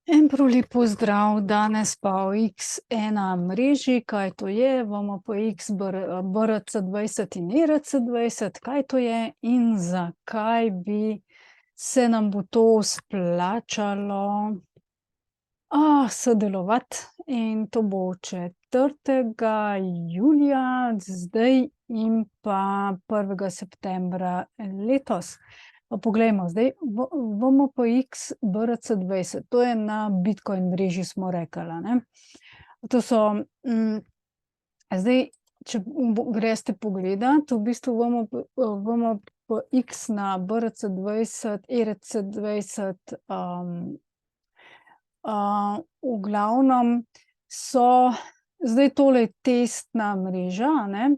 En prav lep pozdrav danes pa v X1 mreži. Kaj to je? VMPX, BRC20 in ERC20. Kaj to je in zakaj bi se nam bo to splačalo sodelovati? In to bo 4. julija, zdaj in pa 1. septembra letos. Pa poglejmo, zdaj VMPX BRC20, to je na Bitcoin mreži, smo rekli, ne. To so, zdaj, če greste pogledat, v bistvu VMPX na BRC20, ERC20, v glavnem so, zdaj tole je testna mreža, ne,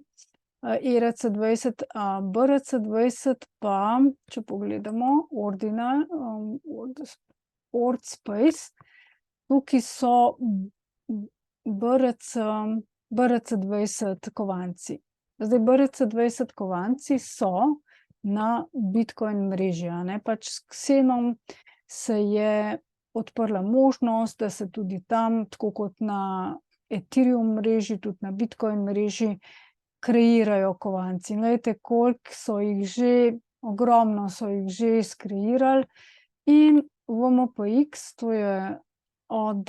ERC20, BRC20 pa, če pogledamo, Ordinal, Ordspace, tukaj so BRC20 kovanci. Zdaj BRC20 kovanci so na Bitcoin mreži, a ne, pač s Xenom se je odprla možnost, da se tudi tam, tako kot na Ethereum mreži, tudi na Bitcoin mreži, kreirajo kovanci. Glejte, koliko so jih že, ogromno so jih že skreirali in VMPX, to je od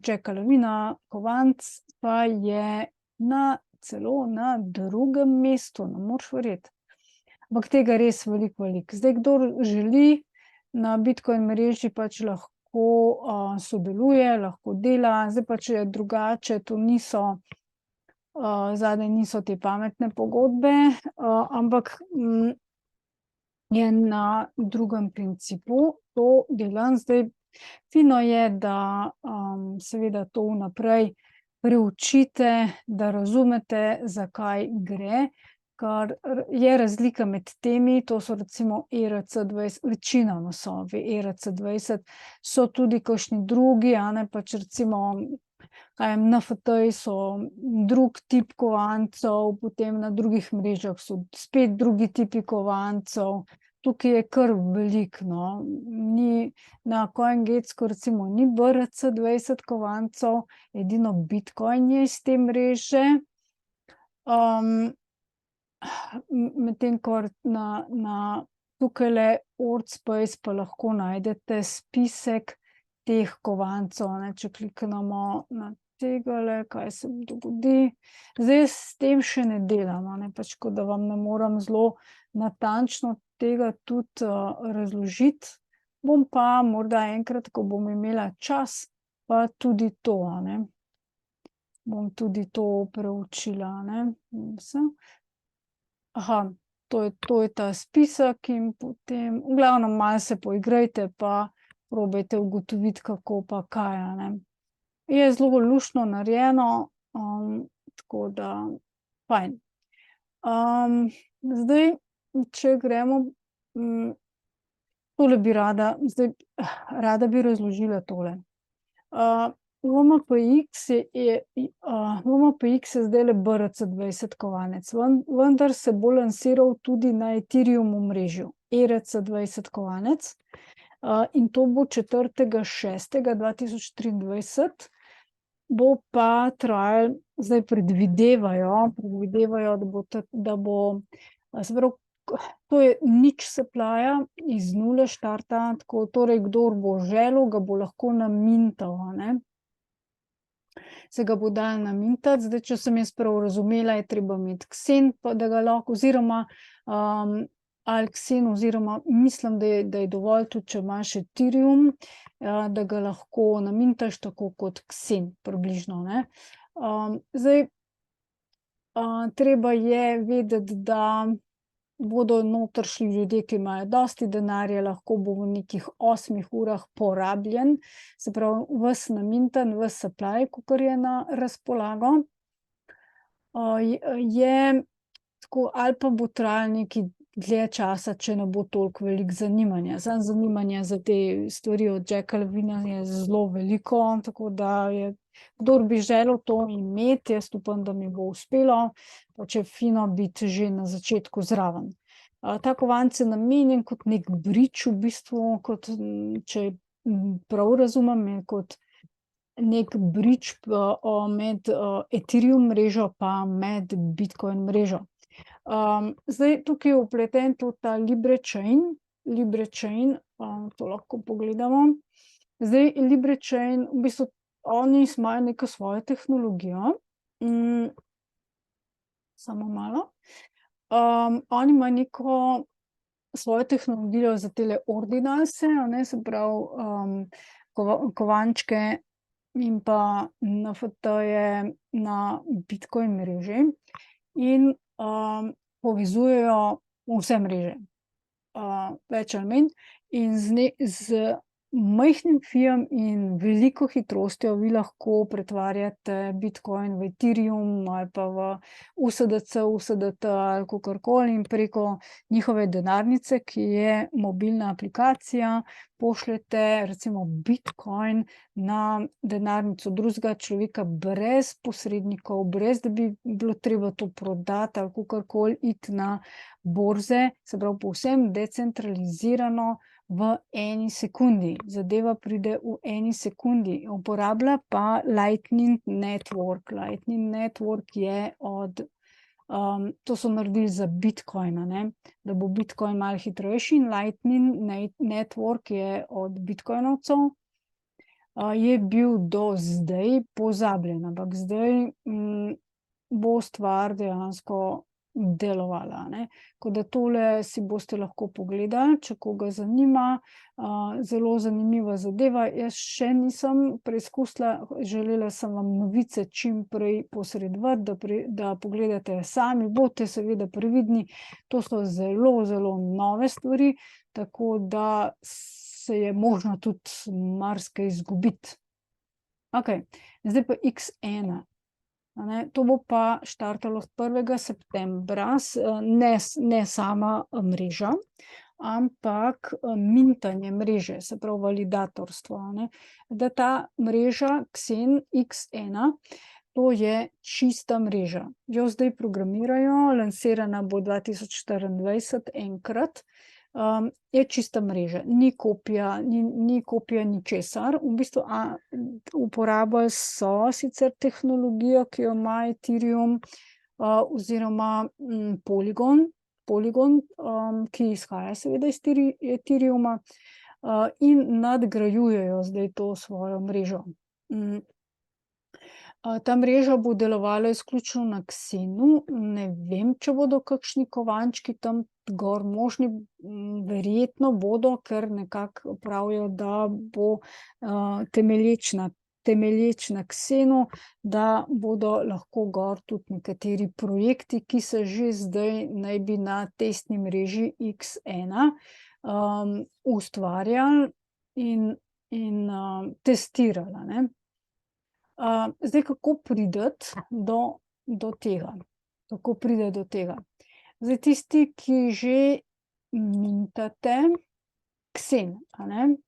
Jacka Levina kovanc, pa je celo na 2. mestu, ne moreš verjeti. Ampak tega res veliko. Zdaj, kdor želi na Bitcoin mreži, pač lahko sodeluje, lahko dela, zdaj pa če je drugače, to niso, zadaj niso te pametne pogodbe, ampak je na drugem principu to delan. Zdaj, fino je, da seveda to vnaprej preučite, da razumete, za kaj gre, kar je razlika med temi, to so recimo ERC20, večinoma so ERC20, so tudi kakšni drugi, a ne, pač recimo NFT-ji so drug tip kovancev, potem na drugih mrežah so spet drugi tipi kovancev, tukaj je kar veliko, no, ni na CoinGecko recimo ni BRC20 kovancev, edino Bitcoin je iz te mreže. Medtem ko na tukajle Ordspace pa lahko najdete spisek teh kovancev, ne, če kliknemo na tegale, kaj se dogodi. Zdaj s tem še ne delam, a ne, pač kot da vam ne morem zelo natančno tega tudi razložiti. Bom pa morda enkrat, ko bom imela čas, pa tudi to, a ne. Bom tudi to preučila, a ne. To je ta spisek in potem, v glavnem, malo se poigrajte pa probajte ugotoviti, kako pa kaj, a ne. Je zelo luštno narejeno, tako da fajn. Zdaj, če gremo, tole bi rada bi razložila tole. VMPX je zdajle BRC20 kovanec, vendar se bo lansiral tudi na Ethereum omrežju, ERC20 kovanec, in to bo 4. 6. 2023, bo pa trajalo, zdaj predvidevajo, da bo, se pravi, to je nič supplyja, iz nule štarta, tako, torej kdor bo želel, ga bo lahko namintal, a ne. Se ga bo dalo namintati, zdaj, če sem jaz prav razumela, je treba imeti Xen, pa da ga lahko, oziroma ali Xen, oziroma mislim, da je dovolj tudi, če imaš Ethereum, da ga lahko namintaš tako kot Xen, približno, ne. Zdaj, treba je vedeti, da bodo noter šli ljudje, ki imajo dosti denarja, lahko bo v nekih 8 urah porabljen, se pravi, ves namintan, ves supply, kakor je na razpolago. Je tako, ali pa bo trajalo nekaj dlje časa, če ne bo toliko veliko zanimanja. Samo zanimanja za te stvari od Jacka Levina je zelo veliko, tako da je, kdor bi želel to imeti, jaz upam, da mi bo uspelo, pač je fino biti že na začetku zraven. Ta kovanec je namenjen kot neki bridge v bistvu, kot če prav razumem, je kot nek bridge med Ethereum mrežo pa med Bitcoin mrežo. Zdaj tukaj je vpleten tudi ta LibreChain, to lahko pogledamo. Zdaj LibreChain, v bistvu oni imajo neko svojo tehnologijo, samo malo. Oni imajo neko svojo tehnologijo za tele ordinalse, a ne, se pravi, kovančke in pa NFT-je na Bitcoin mreži in povezujejo vse mreže, več ali manj, in z majhnim fijem in veliko hitrostjo vi lahko pretvarjate Bitcoin v Ethereum ali pa v USDC, USDT ali kakorkoli in preko njihove denarnice, ki je mobilna aplikacija, pošljete recimo Bitcoin na denarnico drugega človeka brez posrednikov, brez da bi bilo treba to prodati ali kakorkoli iti na borze, se pravi povsem decentralizirano v eni sekundi. Zadeva pride v eni sekundi. Uporablja pa Lightning Network. Lightning Network je to so naredili za Bitcoin, ne, da bo Bitcoin malo hitrejši, in Lightning Network je od Bitcoinovcev, je bil do zdaj pozabljen, ampak zdaj bo stvar dejansko delovala, ne. Tako da tole si boste lahko pogledali, če koga zanima, zelo zanimiva zadeva. Jaz še nisem preizkusila, želela sem vam novice čim prej posredovati, da pogledate sami, bodite seveda previdni, to so zelo, zelo nove stvari, tako da se je možno tudi marsikaj izgubiti. Okej, zdaj pa X1. To bo pa štartalo 1. septembra, ne sama mreža, ampak mintanje mreže, se pravi validatorstvo, ne. Da ta mreža Xen X1, to je čista mreža. Jo zdaj programirajo, lansirana bo 2024 enkrat. Je čista mreža, ni kopija ničesar. V bistvu uporabili so sicer tehnologijo, ki jo ima Ethereum, oziroma Polygon, ki izhaja seveda iz Ethereuma, in nadgrajujejo zdaj to svojo mrežo. Ta mreža bo delovala izključno na Xenu, ne vem, če bodo kakšni kovančki tam gor možni, verjetno bodo, ker nekako pravijo, da bo temelječ na Xenu, da bodo lahko gor tudi nekateri projekti, ki se že zdaj naj bi na testni mreži X1 ustvarjali in testirali, ne. Zdaj, kako priti do tega? Kako priti do tega? Zdaj, tisti, ki že mintate Xen, a ne.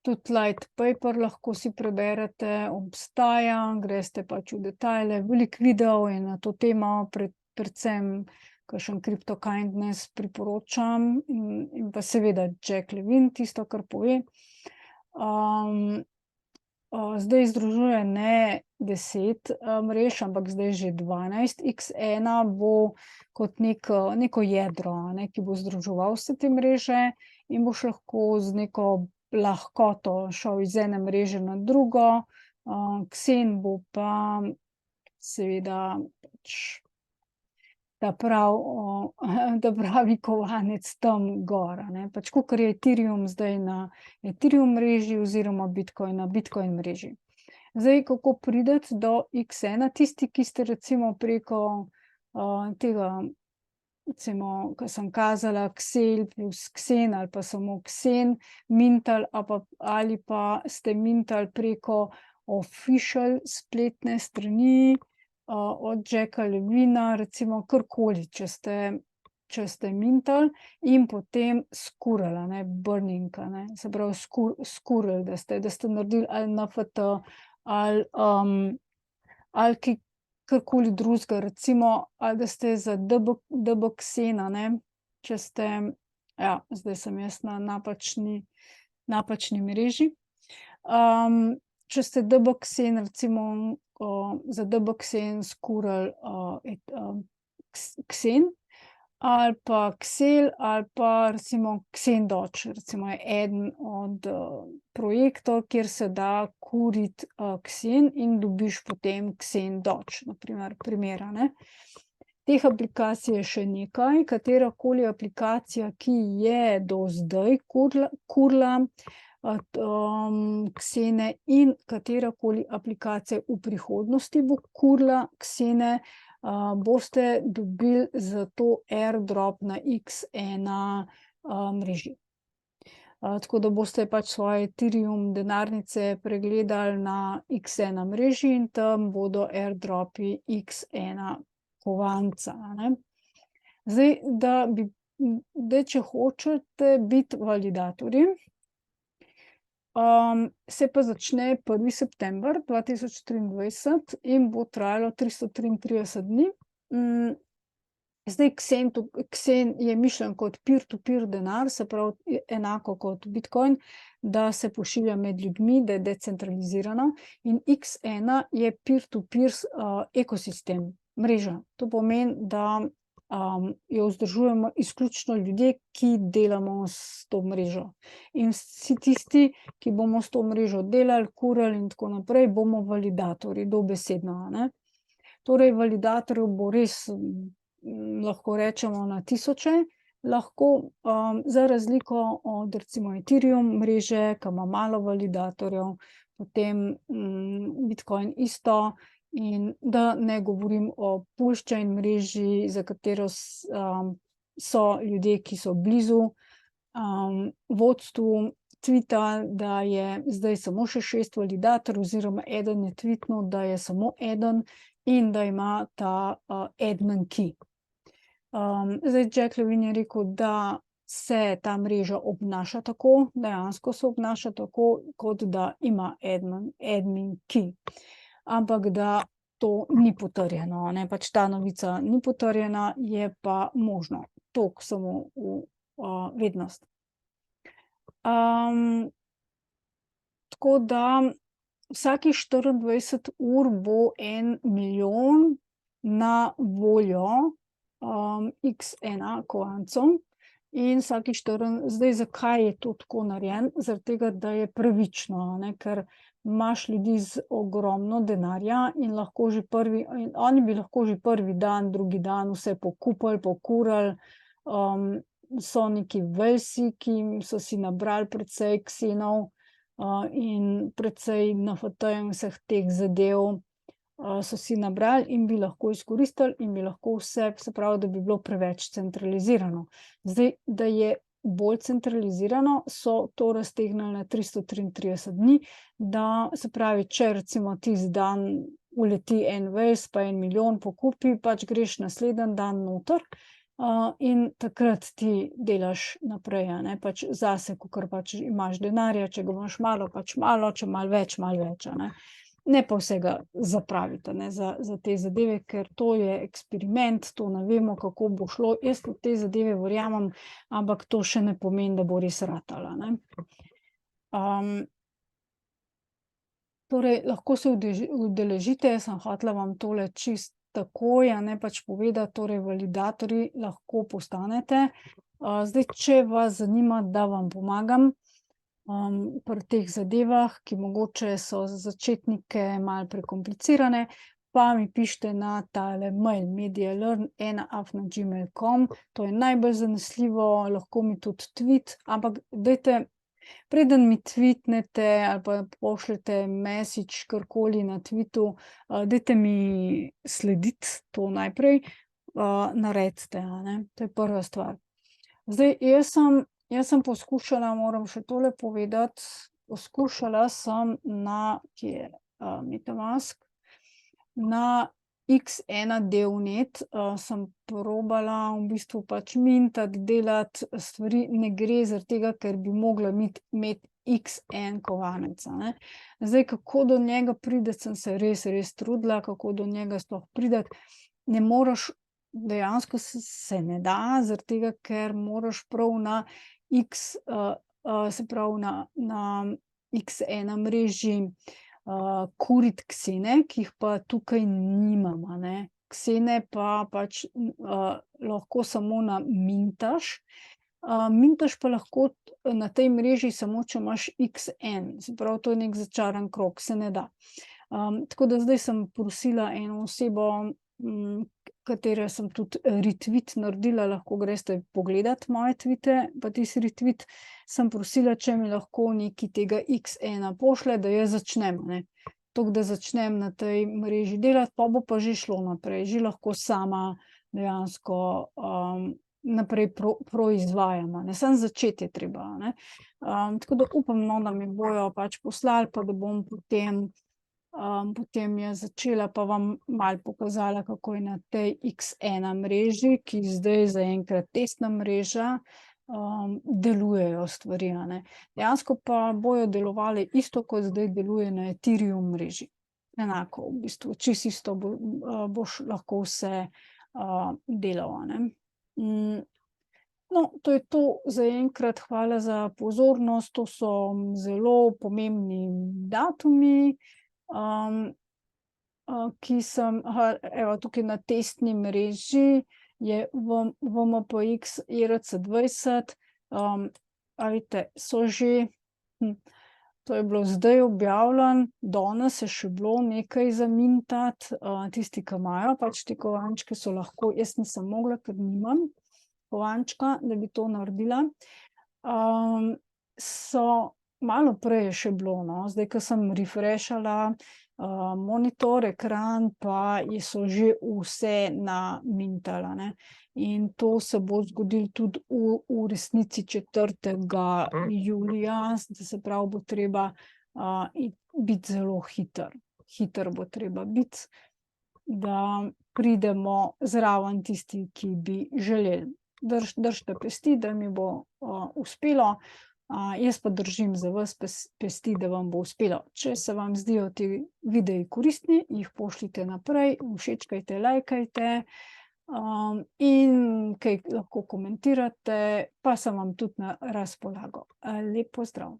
Tudi light paper lahko si preberete, obstaja, greste pač v detajle, veliko videov je na to temo, predvsem kakšen Crypto Kindness priporočam in pa seveda Jack Levin, tisto, kar pove. Zdaj združuje ne 10 mrež, ampak zdaj že 12. X1 bo kot neko jedro, ne, ki bo združeval vse te mreže in boš lahko z neko lahkoto šel iz ene mreže na drugo. Xen bo pa seveda pač ta pravi kovanec tam gor, a ne, pač kakor je Ethereum zdaj na Ethereum mreži oziroma Bitcoin na Bitcoin mreži. Zdaj, kako priti do X1, tisti, ki ste recimo preko tega, recimo, ko sem kazala, Xel plus Xen ali pa samo Xen mintali, ali pa ste mintali preko official spletne strani, od Jacka Levina, recimo karkoli, če ste mintali in potem skurali, a ne, burning, a ne, se pravi skurali, da ste naredili ali NFT ali karkoli drugega, recimo, ali da ste za DB Xen, a ne, če ste Ja, zdaj sem jaz na napačni mreži. Če ste DB-ksen recimo, za DB-ksen skurali, ksen ali pa ksel ali pa recimo Ksenodoč, recimo je eden od, projektov, kjer se da kuriti, ksen in dobiš potem Ksenodoč, na primer, a ne. Teh aplikacij je še nekaj, katerakoli aplikacija, ki je do zdaj kurila, ksene in katerakoli aplikacija v prihodnosti bo kurila ksene, boste dobili za to airdrop na X1, mreži. Tako da boste pač svoje Ethereum denarnice pregledali na X1 mreži in tam bodo airdropi X1 kovanca, a ne. Zdaj, če hočete biti validatorji, se pa začne 1. september 2023 in bo trajalo 333 dni. Zdaj Ksen je mišljen kot peer-to-peer denar, se pravi enako kot Bitcoin, da se pošilja med ljudmi, da je decentralizirano, in X1 je peer-to-peer, ekosistem, mreža. To pomeni, da, jo vzdržujemo izključno ljudje, ki delamo s to mrežo. In vsi tisti, ki bomo s to mrežo delali, kurili in tako naprej, bomo validatorji, dobesedno, a ne. Torej validatorjev bo res, lahko rečemo na tisoče, lahko, za razliko od recimo Ethereum mreže, ki ima malo validatorjev, potem, Bitcoin isto, in da ne govorim o Pulse-chain mreži, za katero so ljudje, ki so blizu, vodstvu tvita, da je zdaj samo še 6 validatorjev oziroma eden je tvitnil, da je samo eden in da ima ta, admin key. Zdaj Jack Levin je rekel, da se ta mreža obnaša tako, dejansko se obnaša tako, kot da ima admin key. Ampak da to ni potrjeno, a ne, pač ta novica ni potrjena, je pa možno. Toliko samo v, vednost. Tako da vsakih 24 ur bo 1 milijon na voljo, X1 kovancem in vsakih zdaj, zakaj je to tako narejeno? Zaradi tega, da je pravično, a ne, ker imaš ljudi z ogromno denarja in lahko že in oni bi lahko že prvi dan, drugi dan vse pokupili, pokurili, so neki Whalesi, ki so si nabrali precej ksenov, in precej NFT-jev in vseh teh zadev, so si nabrali in bi lahko izkoristili in bi lahko vse, se pravi, da bi bilo preveč centralizirano. Zdaj, da je bolj centralizirano, so to raztegnili na 333 dni, da se pravi, če recimo tisti dan uleti en Whales pa 1 milijon pokupi, pač greš naslednji dan noter, in takrat ti delaš naprej, a ne, pač zase, kakor pač imaš denarja, če ga imaš malo, pač malo, če malo več, a ne. Ne pa vsega zapraviti, a ne, za te zadeve, ker to je eksperiment, to ne vemo, kako bo šlo. Jaz v te zadeve verjamem, ampak to še ne pomeni, da bo res ratalo, a ne. Torej lahko se udeležite, jaz sem hotela vam tole čisto takoj, a ne, pač povedati, torej validatorji lahko postanete. Zdaj, če vas zanima, da vam pomagam, pri teh zadevah, ki mogoče so za začetnike malo prekomplicirane, pa mi pišite na tale mail medialearn@gmail.com, to je najbolj zanesljivo, lahko mi tudi tvit, ampak dajte, preden mi tvitnete ali pa pošljete message karkoli na tvitu, dajte mi slediti, to najprej, naredite, a ne, to je prva stvar. Zdaj, jaz sem poskušala, moram še tole povedati, poskušala sem na, kje je, MetaMask, na X1-dev.net, sem probala v bistvu pač mintati, delati stvari, ne gre, zaradi tega, ker bi mogla imeti X1 kovanec, a ne. Zdaj, kako do njega priti, sem se res trudila, kako do njega sploh priti. Ne moreš dejansko se ne da, zaradi tega, ker moraš prav na X, se pravi na X1 mreži, kuriti ksene, ki jih pa tukaj nimam, a ne. Ksene pa pač, lahko samo namintaš. Mintaš pa lahko na tej mreži samo, če imaš X1, se pravi, to je neki začaran krog, se ne da. Tako da zdaj sem prosila eno osebo, katere sem tudi retweet naredila, lahko greste pogledat moje tvite, pa tisti retweet, sem prosila, če mi lahko nekaj tega X1 pošlje, da jaz začnem, a ne. Tako da začnem na tej mreži delati, pol bo pa že šlo naprej, že lahko sama dejansko, naprej proizvajam, a ne, samo začeti je treba, a ne. Tako da upam, no, da mi bojo pač poslali, pa da bom potem jaz začela pa vam malo pokazala, kako je na tej X1 mreži, ki zdaj zaenkrat testna mreža, delujejo stvari, a ne. Dejansko pa bojo delovale isto, kot zdaj deluje na Ethereum mreži. Enako v bistvu, čisto isto boš lahko vse, delal, a ne. No, to je to zaenkrat, hvala za pozornost, to so zelo pomembni datumi, ki sem, evo, tukaj na testni mreži je WMPX ERC20, a vidite, so že, to je bilo zdaj objavljeno, danes je še bilo nekaj zamintati, tisti, ki imajo pač te kovančke, so lahko, jaz nisem mogla, ker nimam kovančka, da bi to naredila. Malo prej je še bilo, no, zdaj, ko sem refrešala, monitor, ekran, pa so že vse namintali, a ne. In to se bo zgodilo tudi v resnici 4. julija, se pravi, bo treba, biti zelo hiter. Hiter bo treba biti, da pridemo zraven tisti, ki bi želeli. Držite pesti, da mi bo, uspelo, jaz pa držim za vas pesti, da vam bo uspelo. Če se vam zdijo ti videi koristni, jih pošljite naprej, všečkajte, lajkajte, in kaj lahko komentirate, pa sem vam tudi na razpolago. Lep pozdrav.